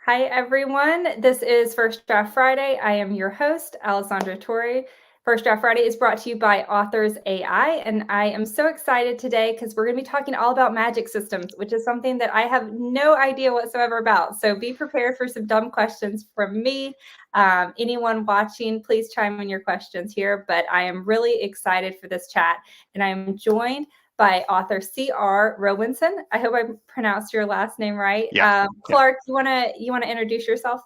Hi, everyone. This is First Draft Friday. I am your host, Alessandra Torre. First Draft Friday is brought to you by Authors AI, and I am so excited today because we're going to be talking all about magic systems, which is something that I have no idea whatsoever about. So be prepared for some dumb questions from me. Anyone watching, please chime in your questions here, but I am really excited for this chat, and I am joined by author C.R. Rowenson. I hope I pronounced your last name right. Yeah, yeah, Clark, you wanna introduce yourself?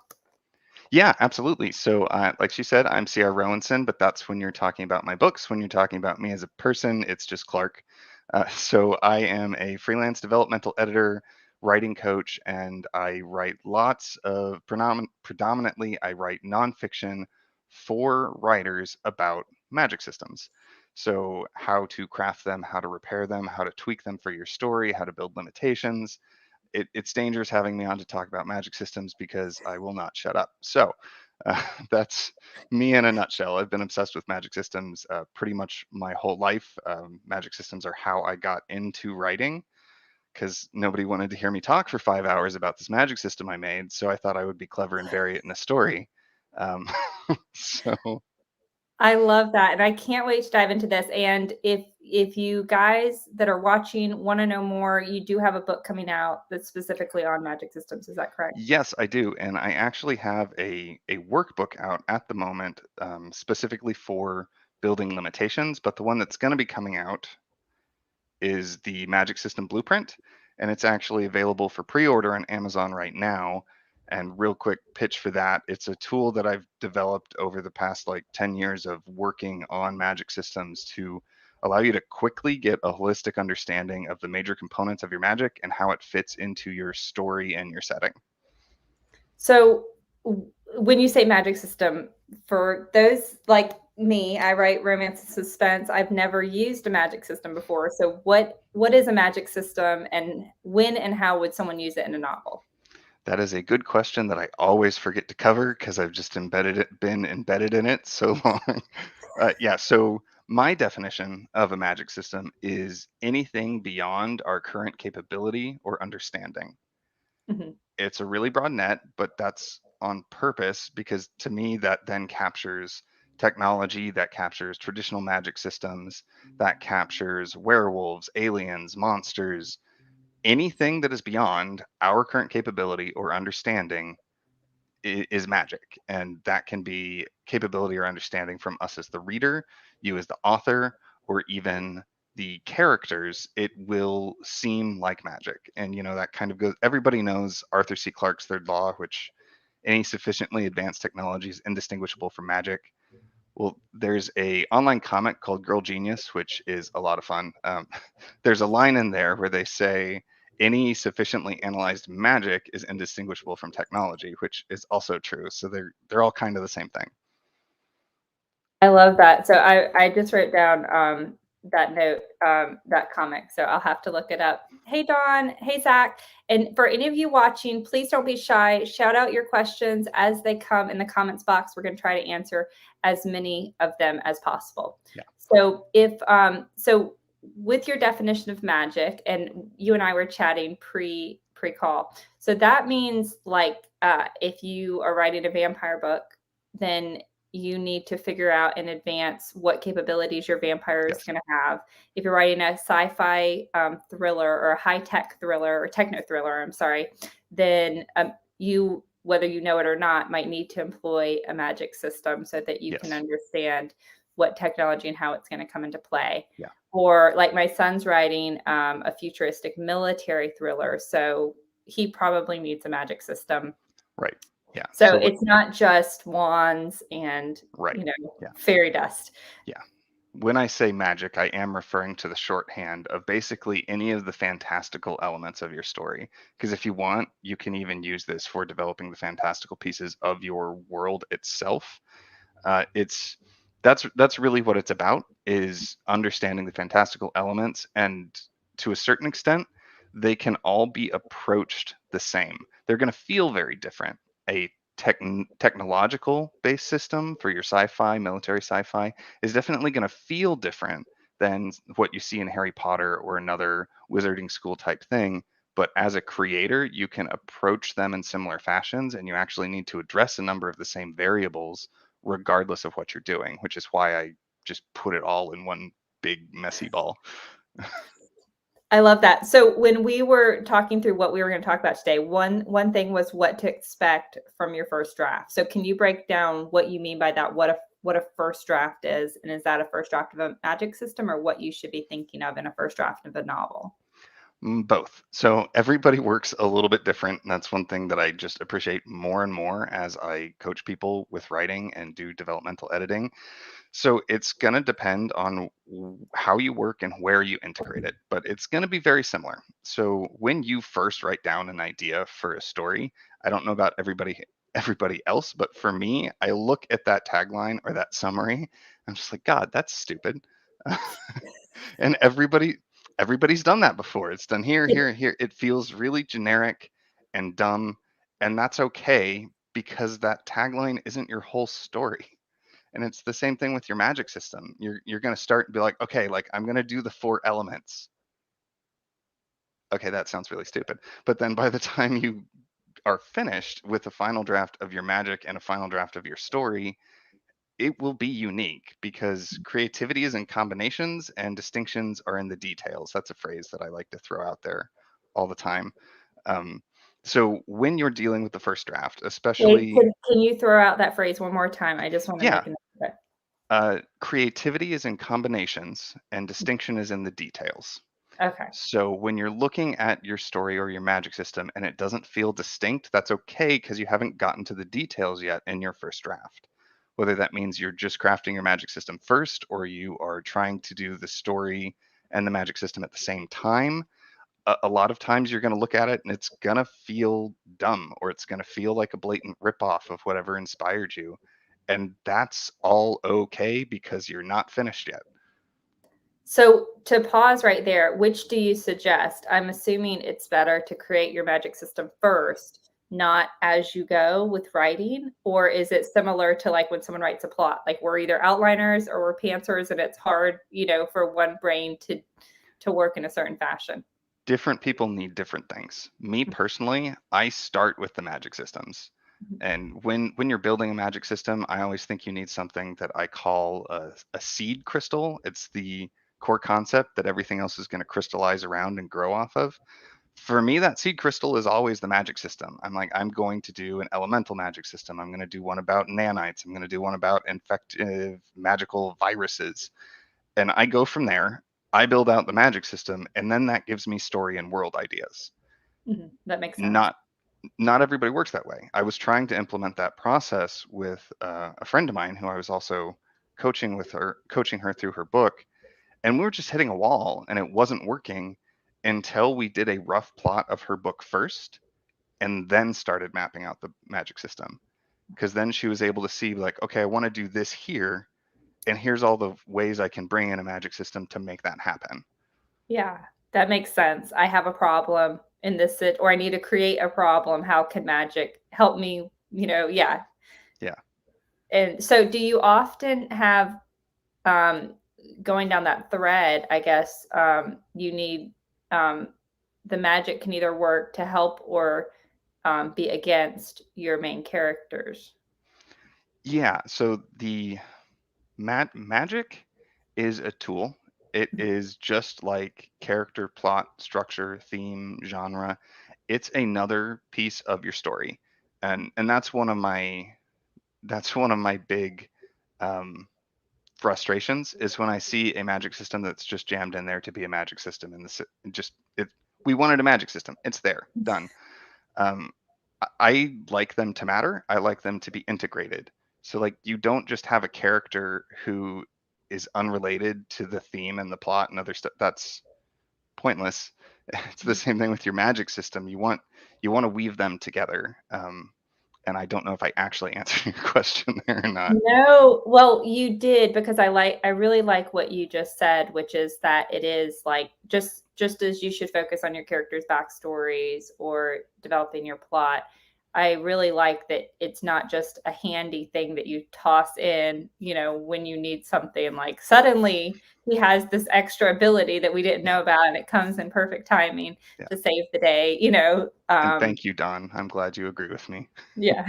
yeah, absolutely. So, like she said, I'm C.R. Rowenson, but that's when you're talking about my books. When you're talking about me as a person, it's just Clark. So, I am a freelance developmental editor, writing coach, and I write lots of predominantly, I write nonfiction for writers about magic systems. So, how to craft them, how to repair them, how to tweak them for your story, how to build limitations. It's dangerous having me on to talk about magic systems because I will not shut up. So that's me in a nutshell. I've been obsessed with magic systems pretty much my whole life. Magic systems are how I got into writing because nobody wanted to hear me talk for 5 hours about this magic system I made. So I thought I would be clever and bury it in a story. Um, so I love that, and I can't wait to dive into this, and if you guys that are watching wanna know more, you do have a book coming out that's specifically on magic systems, is that correct? yes, I do, and I actually have a workbook out at the moment specifically for building limitations. But the one that's going to be coming out is the Magic System Blueprint, and it's actually available for pre-order on Amazon right now. And real quick pitch for that, it's a tool that I've developed over the past like 10 years of working on magic systems to allow you to quickly get a holistic understanding of the major components of your magic and how it fits into your story and your setting. So, when you say magic system, for those like me, I write romance and suspense. I've never used a magic system before. So what is a magic system, and when and how would someone use it in a novel? That is a good question that I always forget to cover because I've just been embedded in it so long. Yeah, so my definition of a magic system is anything beyond our current capability or understanding. Mhm. It's a really broad net, but that's on purpose because to me, that then captures technology, that captures traditional magic systems, that captures werewolves, aliens, monsters, anything that is beyond our current capability or understanding is magic. And that can be capability or understanding from us as the reader, you as the author, or even the characters. It will seem like magic. And that kind of goes, everybody knows Arthur C. Clarke's third law, which any sufficiently advanced technology is indistinguishable from magic. Well, there's a online comic called Girl Genius, which is a lot of fun. There's a line in there where they say any sufficiently analyzed magic is indistinguishable from technology, which is also true. So they're all kind of the same thing. I love that. So I just wrote down that note, that comic. So I'll have to look it up. Hey Don, hey Zach, and for any of you watching, please don't be shy. Shout out your questions as they come in the comments box. We're going to try to answer as many of them as possible. Yeah. So if so, with your definition of magic, and you and I were chatting pre call. So that means like if you are writing a vampire book, then you need to figure out in advance what capabilities your vampire is Yes. going to have. If you're writing a sci-fi thriller or a high-tech thriller or techno thriller, I'm sorry, then you, whether you know it or not, might need to employ a magic system so that you can Yes. understand what technology and how it's going to come into play. Yeah. Or like my son's writing a futuristic military thriller, so he probably needs a magic system. Right. Yeah. So So it's not just wands and, right. Yeah. fairy dust. Yeah. When I say magic, I am referring to the shorthand of basically any of the fantastical elements of your story. Because if you want, you can even use this for developing the fantastical pieces of your world itself. It's that's really what it's about, is understanding the fantastical elements, and to a certain extent they can all be approached the same. They're going to feel very different. A technological based system for your sci-fi, military sci-fi, is definitely going to feel different than what you see in Harry Potter or another wizarding school type thing, But as a creator, you can approach them in similar fashions, and you actually need to address a number of the same variables regardless of what you're doing, which is why I just put it all in one big messy ball. I love that. So when we were talking through what we were going to talk about today, one thing was what to expect from your first draft. So can you break down what you mean by that? What a first draft is, and is that a first draft of a magic system, or what you should be thinking of in a first draft of a novel? Both. So everybody works a little bit different. And that's one thing that I just appreciate more and more as I coach people with writing and do developmental editing. So it's going to depend on how you work and where you integrate it, but it's going to be very similar. So when you first write down an idea for a story, I don't know about everybody else, but for me, I look at that tagline or that summary. I'm just like, God, that's stupid. And everybody's done that before. It's done here, here, and here. It feels really generic and dumb, and that's okay because that tagline isn't your whole story. And it's the same thing with your magic system. You're going to start and be like, okay, like I'm going to do the 4 elements. Okay, that sounds really stupid. But then by the time you are finished with a final draft of your magic and a final draft of your story, it will be unique because creativity is in combinations and distinctions are in the details. That's a phrase that I like to throw out there all the time. Um, so when you're dealing with the first draft, Wait, especially, can you throw out that phrase one more time? I just want to yeah, make a note of it. creativity is in combinations and distinction is in the details. Okay. So when you're looking at your story or your magic system and it doesn't feel distinct, that's okay because you haven't gotten to the details yet in your first draft. Whether that means you're just crafting your magic system first or you are trying to do the story and the magic system at the same time, a lot of times you're going to look at it and it's going to feel dumb or it's going to feel like a blatant ripoff of whatever inspired you. And that's all okay because you're not finished yet. So to pause right there, which do you suggest? I'm assuming it's better to create your magic system first, not as you go with writing, or is it similar to like when someone writes a plot? Like we're either outliners or we're pantsers, and it's hard, for one brain to work in a certain fashion. Different people need different things. Me personally, I start with the magic systems. Mhm. And when you're building a magic system, I always think you need something that I call a seed crystal. It's the core concept that everything else is going to crystallize around and grow off of. For me, that seed crystal is always the magic system. I'm like, I'm going to do an elemental magic system. I'm going to do one about nanites. I'm going to do one about infective magical viruses. And I go from there. I build out the magic system, and then that gives me story and world ideas. That makes sense. Not not everybody works that way. I was trying to implement that process with a friend of mine who I was also coaching her through her book, and we were just hitting a wall, and it wasn't working until we did a rough plot of her book first, and then started mapping out the magic system. Because then she was able to see like, okay, I want to do this here, and here's all the ways I can bring in a magic system to make that happen. Yeah, that makes sense. I have a problem in this or I need to create a problem. How can magic help me? Yeah. Yeah. And so do you often have um going down that thread, I guess, you need um the magic can either work to help or be against your main characters. Yeah. So the magic is a tool. It is just like character, plot, structure, theme, genre. It's another piece of your story, and that's one of my big um, frustrations is when I see a magic system that's just jammed in there to be a magic system, and just it. We wanted a magic system. It's there, done. Um, I like them to matter. I like them to be integrated. So like you don't just have a character who is unrelated to the theme and the plot and other stuff. That's pointless. It's the same thing with your magic system. You want to weave them together. And I don't know if I actually answered your question there or not. No, well, you did because I really like what you just said, which is that it is like just as you should focus on your characters' backstories or developing your plot. I really like that it's not just a handy thing that you toss in, when you need something like suddenly he has this extra ability that we didn't know about, and it comes in perfect timing Yeah. to save the day, you know. And thank you, Don. I'm glad you agree with me. Yeah.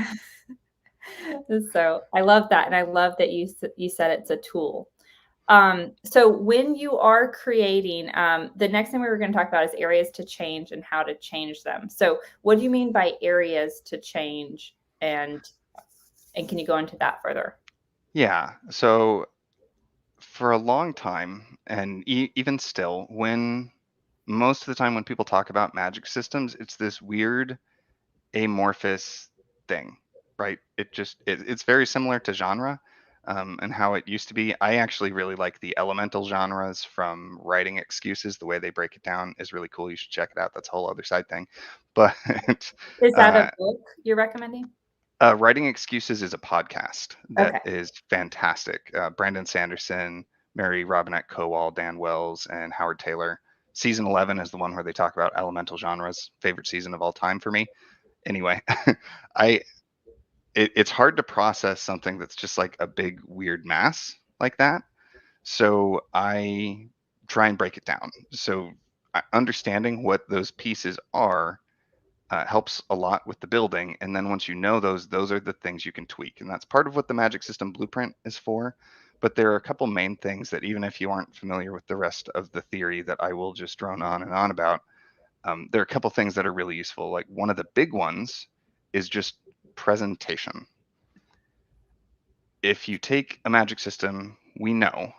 So I love that, and I love that you said it's a tool. So when you are creating, the next thing we were going to talk about is areas to change and how to change them. So what do you mean by areas to change, and can you go into that further? Yeah. So for a long time, and even still, when most of the time when people talk about magic systems, it's this weird amorphous thing, right? It's very similar to genre, and how it used to be. I actually really like the elemental genres from Writing Excuses. The way they break it down is really cool. You should check it out. That's a whole other side thing. But Is that a uh, book you're recommending? Writing Excuses is a podcast that Okay. is fantastic. Brandon Sanderson, Mary Robinette Kowal, Dan Wells, and Howard Taylor. Season 11 is the one where they talk about elemental genres. Favorite season of all time for me. Anyway, I it's hard to process something that's just like a big weird mass like that. So I try and break it down. So understanding what those pieces are helps a lot with the building. And then once you know those are the things you can tweak. And that's part of what the Magic System Blueprint is for. But there are a couple main things that even if you aren't familiar with the rest of the theory that I will just drone on and on about, there are a couple things that are really useful. Like one of the big ones is just presentation. If you take a magic system, we know,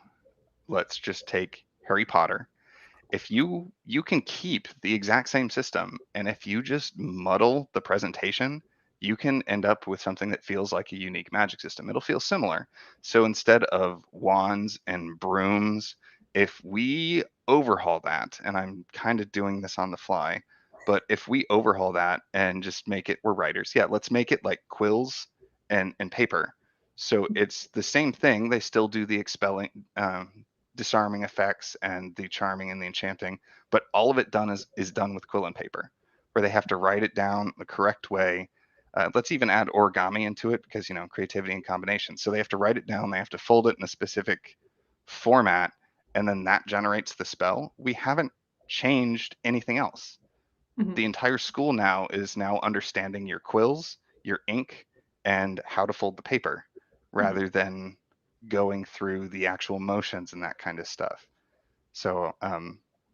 let's just take Harry Potter. If you can keep the exact same system, and if you just muddle the presentation, you can end up with something that feels like a unique magic system. It'll feel similar. So instead of wands and brooms, if we overhaul that, and I'm kind of doing this on the fly, but if we overhaul that and just make it, we're writers, yeah, let's make it like quills and paper. So it's the same thing. They still do the expelling, disarming effects and the charming and the enchanting, but all of it done is done with quill and paper, where they have to write it down the correct way. Let's even add origami into it because creativity and combination. So they have to write it down, they have to fold it in a specific format, and then that generates the spell. We haven't changed anything else. Mhm. The entire school now is now understanding your quills, your ink, and how to fold the paper, Mhm. rather than going through the actual motions and that kind of stuff. So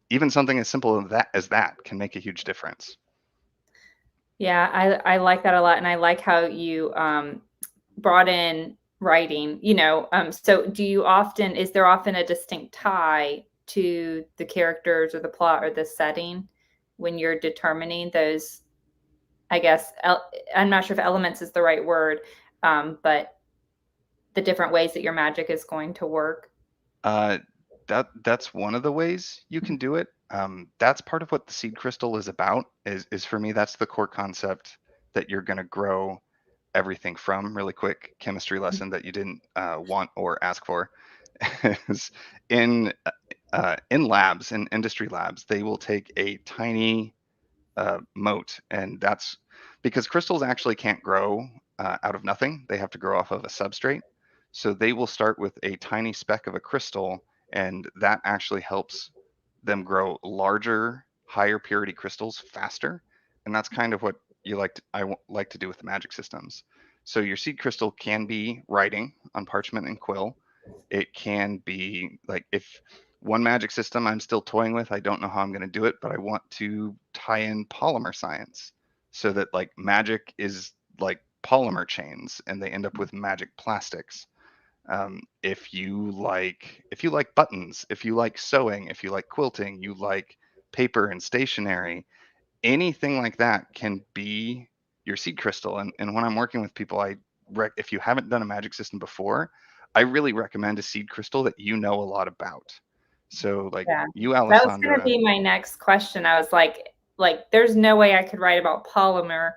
even something as simple as that can make a huge difference. Yeah, I like that a lot, and I like how you brought in writing. So is there often a distinct tie to the characters or the plot or the setting when you're determining those? I guess I'm not sure if elements is the right word, but the different ways that your magic is going to work. Uh, that's one of the ways you can do it. That's part of what the seed crystal is about. Is for me, that's the core concept that you're going to grow everything from. Really quick chemistry lesson that you didn't want or ask for is in labs, in industry labs, they will take a tiny moat, and that's because crystals actually can't grow out of nothing. They have to grow off of a substrate. So they will start with a tiny speck of a crystal, and that actually helps them grow larger, higher purity crystals faster. And that's kind of what like to do with the magic systems. So your seed crystal can be writing on parchment and quill. It can be like if one magic system I'm still toying with, I don't know how I'm going to do it, but I want to tie in polymer science so that like magic is like polymer chains and they end up with magic plastics. If you like buttons, if you like sewing, if you like quilting, you like paper and stationery, anything like that can be your seed crystal. And when I'm working with people, if you haven't done a magic system before, I really recommend a seed crystal that you know a lot about. So like Yeah. you, That was gonna Alessandra, be my next question. I was like, there's no way I could write about polymer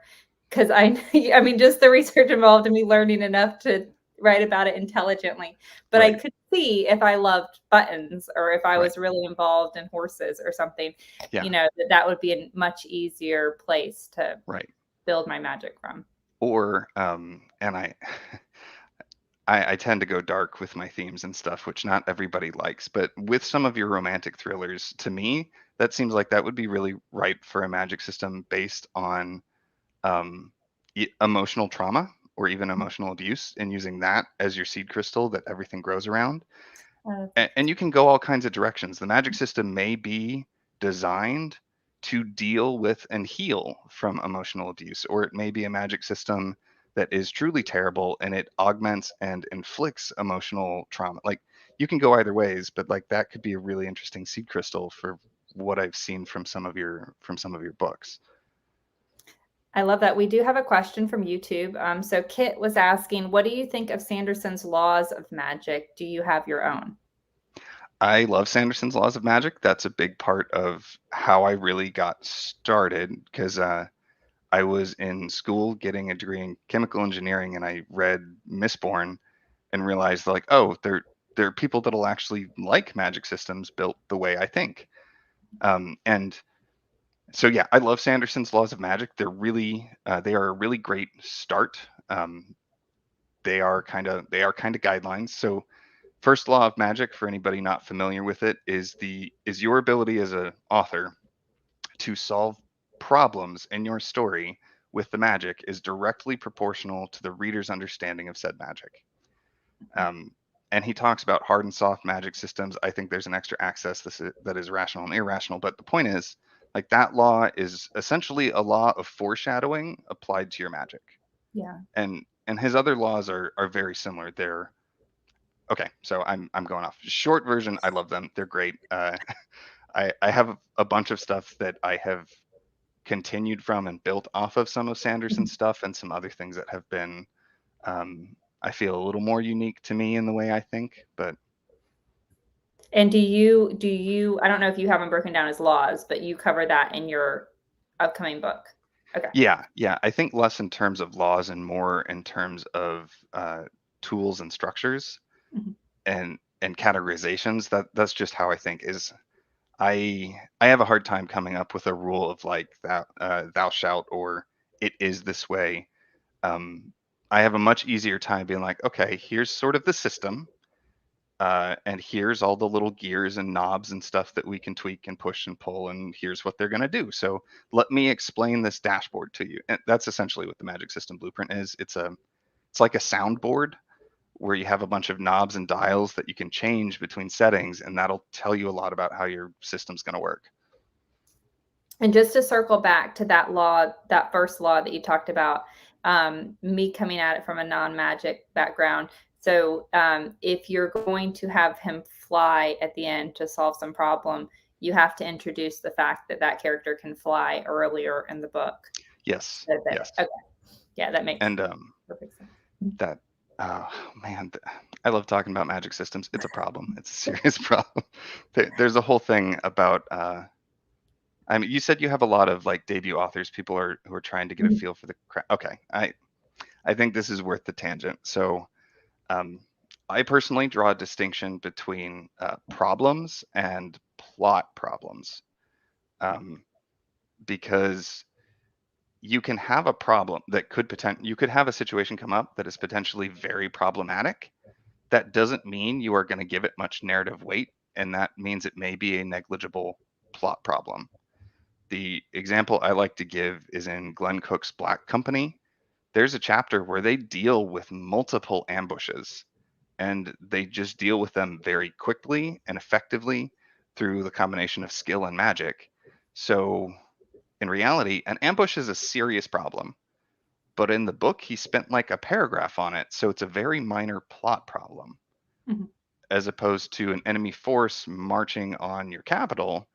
because I mean, just the research involved in me learning enough to write about it intelligently. But I right, could see if I loved buttons or if I right, was really involved in horses or something, yeah, that would be a much easier place to right. build my magic from. Or and I tend to go dark with my themes and stuff, which not everybody likes. But with some of your romantic thrillers, to me, that seems like that would be really ripe for a magic system based on um, emotional trauma or even emotional abuse, and using that as your seed crystal that everything grows around. And you can go all kinds of directions. The magic system may be designed to deal with and heal from emotional abuse, or it may be a magic system that is truly terrible and it augments and inflicts emotional trauma. Like, you can go either ways, but like that could be a really interesting seed crystal for what I've seen from some of your books. I love that. We do have a question from YouTube. So Kit was asking, what do you think of Sanderson's laws of magic? Do you have your own? I love Sanderson's Laws of Magic. That's a big part of how I really got started because I was in school getting a degree in chemical engineering, and I read Mistborn and realized like, oh, there are people that'll actually like magic systems built the way I think. And so yeah, I love Sanderson's Laws of Magic. They are a really great start. They are kind of guidelines. So first law of magic, for anybody not familiar with it, is your ability as an author to solve problems in your story with the magic is directly proportional to the reader's understanding of said magic. Um, and he talks about hard and soft magic systems. I think there's an extra access that is rational and irrational. But the point is, like, that law is essentially a law of foreshadowing applied to your magic. Yeah. And his other laws are very similar. They're okay. So I'm going off. Short version, I love them. They're great. I have a bunch of stuff that I have continued from and built off of some of Sanderson's stuff, and some other things that have been, I feel, a little more unique to me in the way I think. But And I don't know if you have them broken down as laws, but you cover that in your upcoming book. Okay. yeah, I think less in terms of laws and more in terms of tools and structures Mhm. and categorizations. That's just how I think is. I have a hard time coming up with a rule of like thou shalt, or it is this way. Um, I have a much easier time being like, okay, here's sort of the system, and here's all the little gears and knobs and stuff that we can tweak and push and pull, and here's what they're going to do. So let me explain this dashboard to you. And that's essentially what the Magic System Blueprint is. It's like a soundboard where you have a bunch of knobs and dials that you can change between settings, and that'll tell you a lot about how your system's going to work. And just to circle back to that law, that first law that you talked about, me coming at it from a non-magic background. So if you're going to have him fly at the end to solve some problem, you have to introduce the fact that that character can fly earlier in the book. Yes. Yes. Okay. Yeah, that makes And perfect sense. that oh man, I love talking about magic systems. It's a problem. It's a serious problem. There's a whole thing about I mean, you said you have a lot of like debut authors, people who are trying to get a Mhm. feel for the okay. I think this is worth the tangent. So um, I personally draw a distinction between problems and plot problems, because you can have a problem that you could have a situation come up that is potentially very problematic. That doesn't mean you are going to give it much narrative weight, and that means it may be a negligible plot problem. The example I like to give is in Glenn Cook's Black Company. There's a chapter where they deal with multiple ambushes, and they just deal with them very quickly and effectively through the combination of skill and magic. So, in reality, an ambush is a serious problem, but in the book, he spent like a paragraph on it, so it's a very minor plot problem. Mhm. As opposed to an enemy force marching on your capital,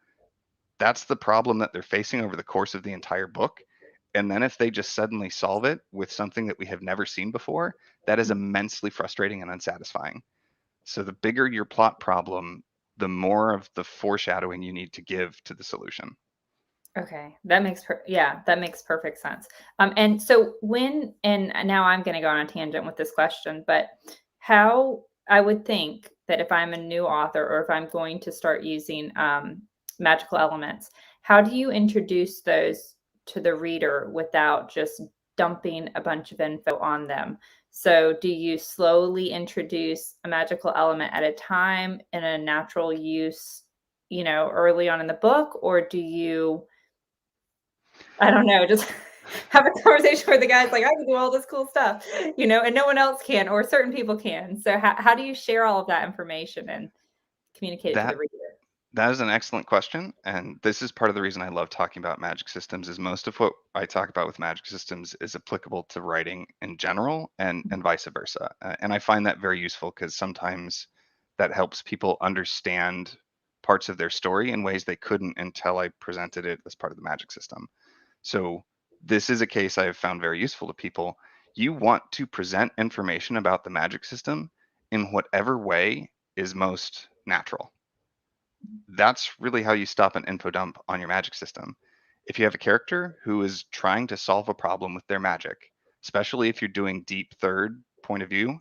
that's the problem that they're facing over the course of the entire book. And then if they just suddenly solve it with something that we have never seen before, that is immensely frustrating and unsatisfying. So the bigger your plot problem, the more of the foreshadowing you need to give to the solution. Okay, that makes that makes perfect sense. And so and now I'm going to go on a tangent with this question, but how I would think that if I'm a new author or if I'm going to start using magical elements, how do you introduce those to the reader without just dumping a bunch of info on them. So do you slowly introduce a magical element at a time in a natural use, early on in the book, or do you, I don't know, just have a conversation where the guy's like, I can do all this cool stuff, and no one else can, or certain people can. So how do you share all of that information and communicate it to the That reader? that is an excellent question, and this is part of the reason I love talking about magic systems. Is most of what I talk about with magic systems is applicable to writing in general, and vice versa. And I find that very useful because sometimes that helps people understand parts of their story in ways they couldn't until I presented it as part of the magic system. So this is a case I have found very useful to people. You want to present information about the magic system in whatever way is most natural. That's really how you stop an info dump on your magic system. If you have a character who is trying to solve a problem with their magic, especially if you're doing deep third point of view,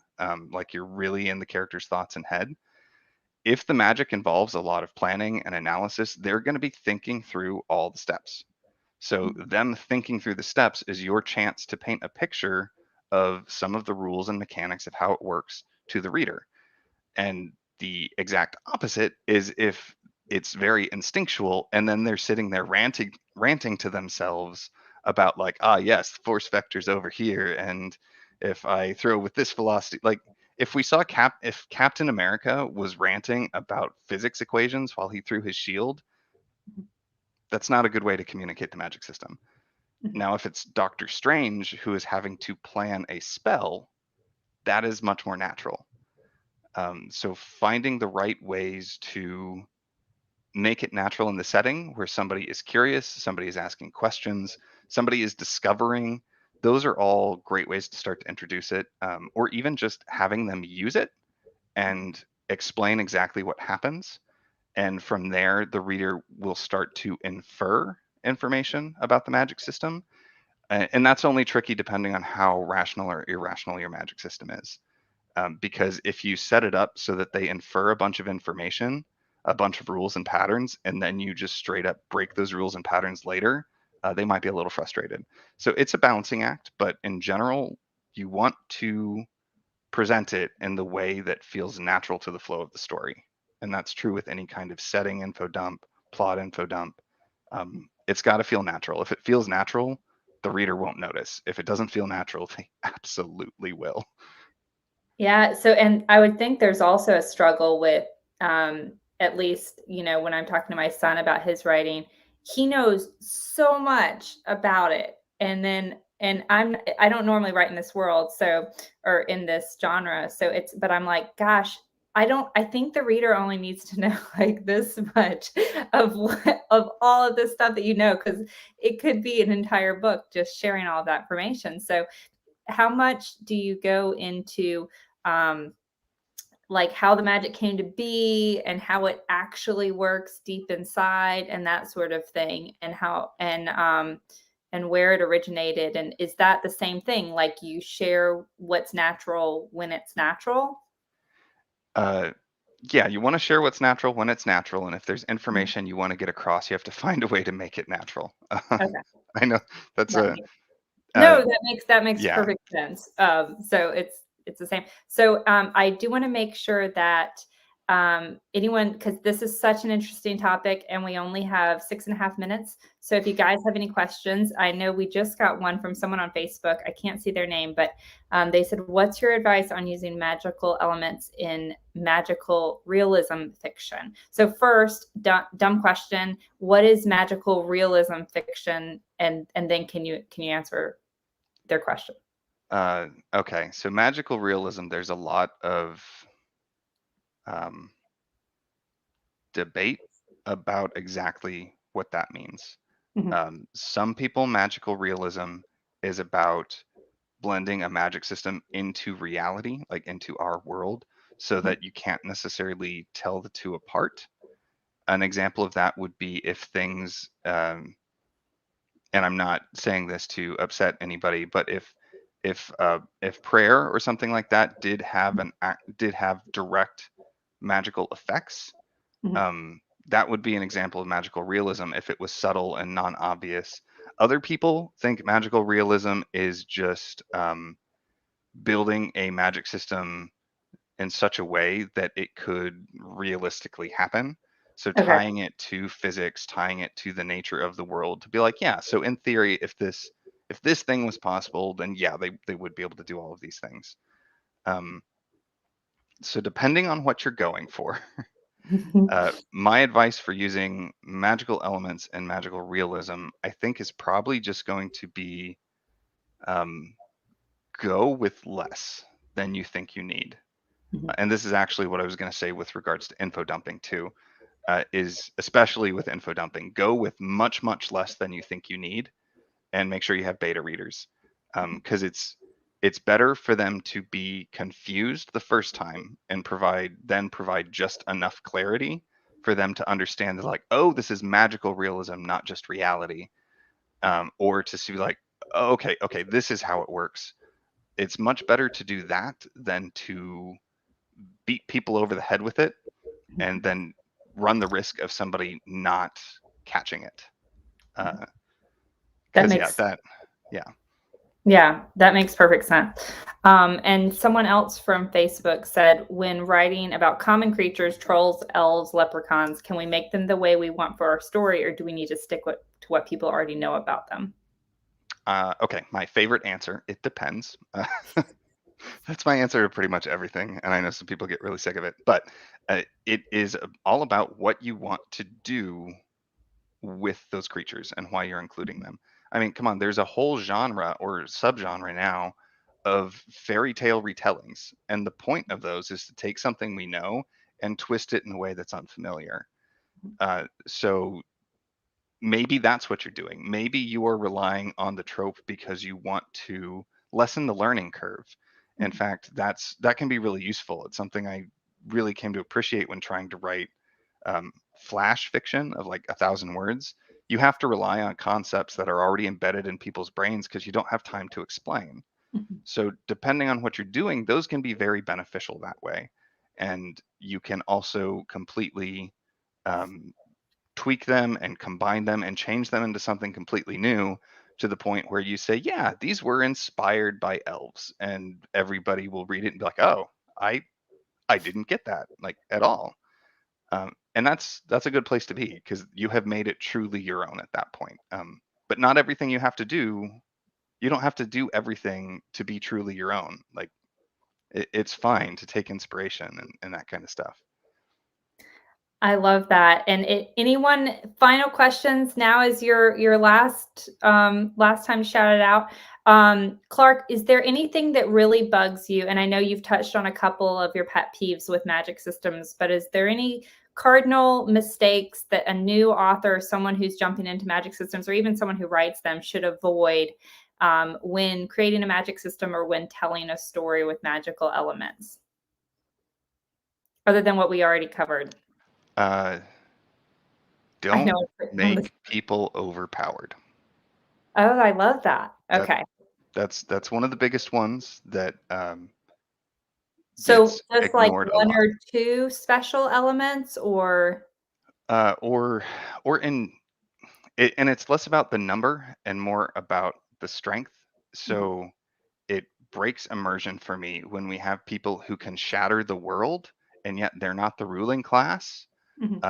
like you're really in the character's thoughts and head, if the magic involves a lot of planning and analysis, they're going to be thinking through all the steps. So, them thinking through the steps is your chance to paint a picture of some of the rules and mechanics of how it works to the reader. And the exact opposite is if it's very instinctual and then they're sitting there ranting to themselves about like, ah yes, force vectors over here, and if I throw with this velocity, like if we saw if Captain America was ranting about physics equations while he threw his shield, that's not a good way to communicate the magic system. Now if it's Doctor Strange who is having to plan a spell, that is much more natural. So finding the right ways to make it natural in the setting where somebody is curious, somebody is asking questions, somebody is discovering, those are all great ways to start to introduce it, or even just having them use it and explain exactly what happens. And from there, the reader will start to infer information about the magic system. And that's only tricky depending on how rational or irrational your magic system is. Because if you set it up so that they infer a bunch of information, a bunch of rules and patterns, and then you just straight up break those rules and patterns later, they might be a little frustrated. So it's a balancing act, but in general, you want to present it in the way that feels natural to the flow of the story. And that's true with any kind of setting info dump, plot info dump. It's got to feel natural. If it feels natural, the reader won't notice. If it doesn't feel natural, they absolutely will. Yeah, so and I would think there's also a struggle with, at least, when I'm talking to my son about his writing, he knows so much about it. And I don't normally write in this world, so or in this genre. So but I'm like, gosh, I think the reader only needs to know like this much of all of this stuff that because it could be an entire book just sharing all of that information. So how much do you go into um, like how the magic came to be and how it actually works deep inside and that sort of thing, and how and where it originated, and is that the same thing, like you share what's natural when it's natural? Uh, yeah, you want to share what's natural when it's natural, and if there's Mhm. information you want to get across, you have to find a way to make it natural. Okay, I know that's that a makes uh, No, that makes yeah. perfect sense. So it's the same. So I do want to make sure that anyone, because this is such an interesting topic, and we only have 6.5 minutes. So if you guys have any questions, I know we just got one from someone on Facebook. I can't see their name, but they said, "What's your advice on using magical elements in magical realism fiction?" So first, dumb question: what is magical realism fiction? And then can you answer their question? Okay, so magical realism, there's a lot of um, debate about exactly what that means. Mhm, Some people, magical realism is about blending a magic system into reality, like into our world, so mhm, that you can't necessarily tell the two apart. An example of that would be if things, and I'm not saying this to upset anybody, but if prayer or something like that did have direct magical effects, mhm, that would be an example of magical realism if it was subtle and non-obvious. Other people think magical realism is just building a magic system in such a way that it could realistically happen. So Okay. tying it to physics, tying it to the nature of the world to be like, yeah, so in theory, if this thing was possible, then yeah, they would be able to do all of these things. Um, so depending on what you're going for, my advice for using magical elements and magical realism, I think, is probably just going to be um, go with less than you think you need. And this is actually what I was going to say with regards to info dumping too, is especially with info dumping, go with much, much less than you think you need, and make sure you have beta readers, because it's better for them to be confused the first time and provide just enough clarity for them to understand that, like, oh, this is magical realism, not just reality, or to see like, oh, okay, this is how it works. It's much better to do that than to beat people over the head with it and then run the risk of somebody not catching it. That Because makes yeah. Yeah, that makes perfect sense. And someone else from Facebook said, when writing about common creatures, trolls, elves, leprechauns, can we make them the way we want for our story, or do we need to stick to what people already know about them? Okay, my favorite answer, it depends. That's my answer to pretty much everything, and I know some people get really sick of it, but it is all about what you want to do with those creatures and why you're including them. I mean, come on, there's a whole genre or subgenre now of fairy tale retellings, and the point of those is to take something we know and twist it in a way that's unfamiliar. So maybe that's what you're doing. Maybe you are relying on the trope because you want to lessen the learning curve. In fact, that can be really useful. It's something I really came to appreciate when trying to write flash fiction of like 1,000 words. You have to rely on concepts that are already embedded in people's brains because you don't have time to explain. So depending on what you're doing, those can be very beneficial that way. And you can also completely um, tweak them and combine them and change them into something completely new, to the point where you say, yeah, these were inspired by elves, and everybody will read it and be like, oh, I didn't get that like at all. And that's a good place to be because you have made it truly your own at that point. But not everything you don't have to do everything to be truly your own. Like it's fine to take inspiration and that kind of stuff. I love that. And anyone final questions? Now is your last time to shout it out. Clark, is there anything that really bugs you? And I know you've touched on a couple of your pet peeves with magic systems, but is there any cardinal mistakes that a new author, someone who's jumping into magic systems, or even someone who writes them should avoid when creating a magic system or when telling a story with magical elements, other than what we already covered? Uh, I don't know. make people overpowered. Oh, I love that. That Okay. that's one of the biggest ones that So gets just like ignored a one lot. or two special uh, Uh, or or in it, and it's less about the number and more about the strength. Mhm, So it breaks immersion for me when we have people who can shatter the world and yet they're not the ruling class, mhm,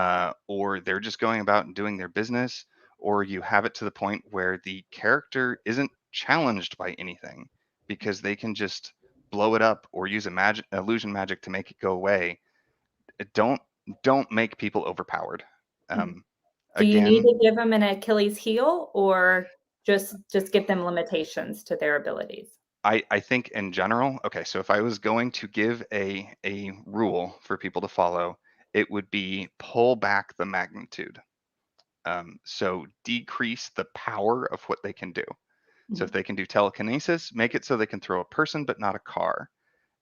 or they're just going about and doing their business, or you have it to the point where the character isn't challenged by anything because they can just blow it up or use a magic illusion magic to make it go away. Don't don't make people overpowered. mhm. Um, Do you need Again, to give them an Achilles heel or just give them limitations to their abilities? I think in general, okay, so if I was going to give a rule for people to follow, it would be pull back the magnitude. So decrease the power of what they can do. So if Mhm, they can do telekinesis, make it so they can throw a person but not a car.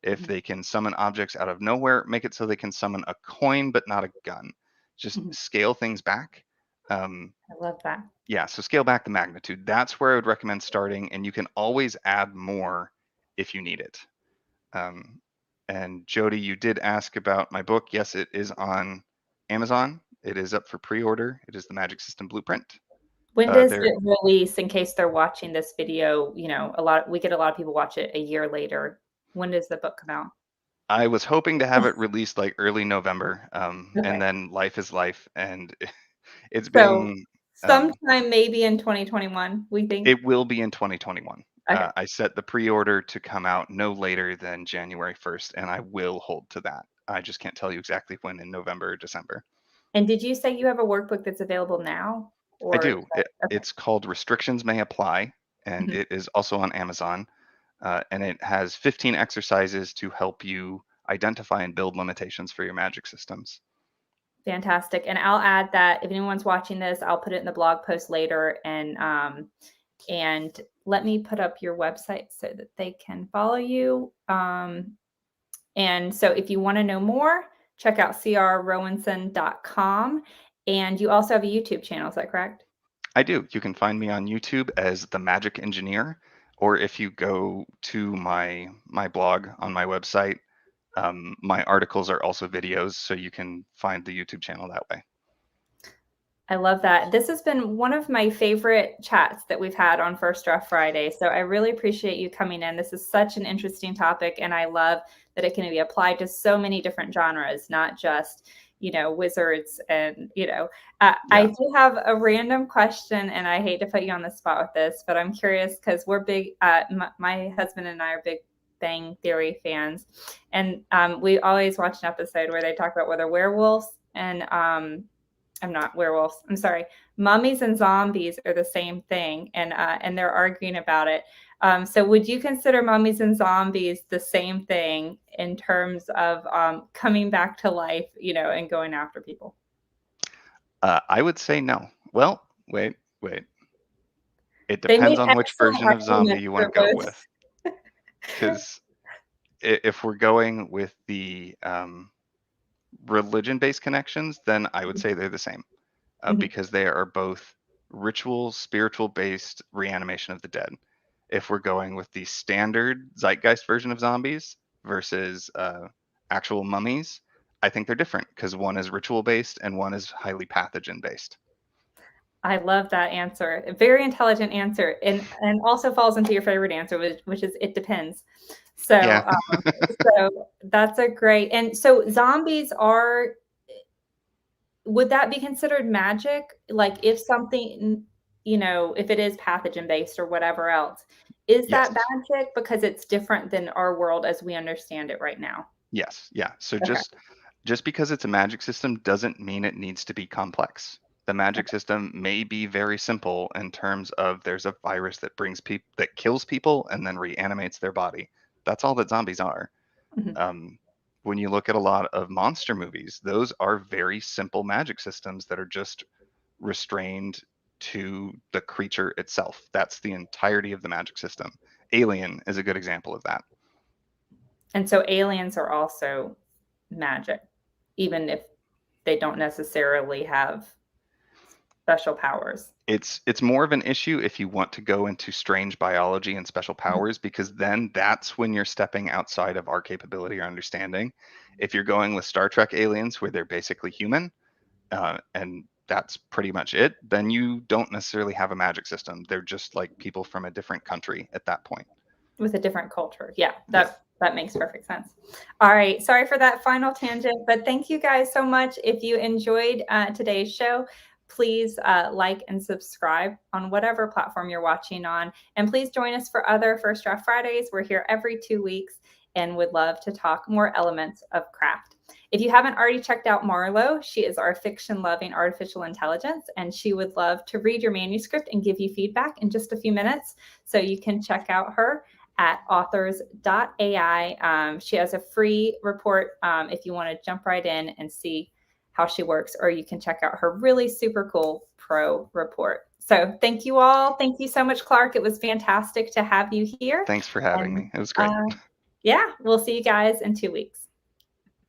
If mhm, they can summon objects out of nowhere, make it so they can summon a coin but not a gun. Just mhm. scale things back. Um, I love that. yeah, so scale back the magnitude. That's where I would recommend starting, and you can always add more if you need it. Um, and Jody, you did ask about my book. Yes, it is on Amazon. It is up for pre-order. It is the Magic System Blueprint. When does it release, in case they're watching this video? We get a lot of people watch it a year later. When does the book come out? I was hoping to have it released like early November, and Okay. then life is life, and it's So being sometime maybe in 2021, we think? it will be in 2021. Okay. I set the pre-order to come out no later than January 1st, and I will hold to that. I just can't tell you exactly when in November or December. And did you say you have a workbook that's available now? I Or do. okay. It's called Restrictions May Apply, and Mhm. it is also on Amazon. And it has 15 exercises to help you identify and build limitations for your magic systems. Fantastic. And I'll add that if anyone's watching this, I'll put it in the blog post later. And let me put up your website so that they can follow you. And so if you want to know more, check out crrowenson.com. And you also have a YouTube channel, is that correct? I do. You can find me on YouTube as The Magic Engineer, or if you go to my blog on my website, my articles are also videos, so you can find the YouTube channel that way. I love that. This has been one of my favorite chats that we've had on First Draft Friday. So I really appreciate you coming in. This is such an interesting topic, and I love that it can be applied to so many different genres, not just, wizards. And, I Yeah. do have a random question, and I hate to put you on the spot with this, but I'm curious because we're big, my husband and I are big Bang Theory fans. And we always watch an episode where they talk about whether werewolves and I'm not werewolves. I'm sorry. Mummies and zombies are the same thing, and they're arguing about it. So, would you consider mummies and zombies the same thing in terms of coming back to life, and going after people? I would say no. Well, wait. It They depends make on which excellent version of zombie arguments you want for to go both. with. Because if we're going with the religion-based connections, then I would say they're the same, Mhm. because they are both ritual, spiritual-based reanimation of the dead. If we're going with the standard zeitgeist version of zombies versus actual mummies, I think they're different because one is ritual-based and one is highly pathogen-based. I love that answer. A very intelligent answer, and also falls into your favorite answer, which is it depends. Yeah. So, so that's a great. And so zombies are. Would that be considered magic? Like if something, if it is pathogen based or whatever else, is Yes. that magic because it's different than our world as we understand it right now? Yes. Yeah. So Okay. just because it's a magic system doesn't mean it needs to be complex. The magic Okay. system may be very simple in terms of there's a virus that that kills people and then reanimates their body. That's all that zombies are. Mhm. Um, when you look at a lot of monster movies, those are very simple magic systems that are just restrained to the creature itself. That's the entirety of the magic system. Alien is a good example of that. And so aliens are also magic, even if they don't necessarily have special powers. It's more of an issue if you want to go into strange biology and special Mhm. powers, because then that's when you're stepping outside of our capability or understanding. If you're going with Star Trek aliens where they're basically human, and that's pretty much it, then you don't necessarily have a magic system. They're just like people from a different country at that point. With a different culture. Yeah, Yeah. that makes perfect sense. All right, sorry for that final tangent, but thank you guys so much. If you enjoyed today's show, please like and subscribe on whatever platform you're watching on. And please join us for other First Draft Fridays. We're here every 2 weeks and would love to talk more elements of craft. If you haven't already checked out Marlo, she is our fiction-loving artificial intelligence, and she would love to read your manuscript and give you feedback in just a few minutes. So you can check out her at authors.ai. She has a free report if you want to jump right in and see how she works, or you can check out her really super cool pro report. So thank you all. Thank you so much, Clark. It was fantastic to have you here. Thanks for having And me. It was great. yeah, we'll see you guys in 2 weeks.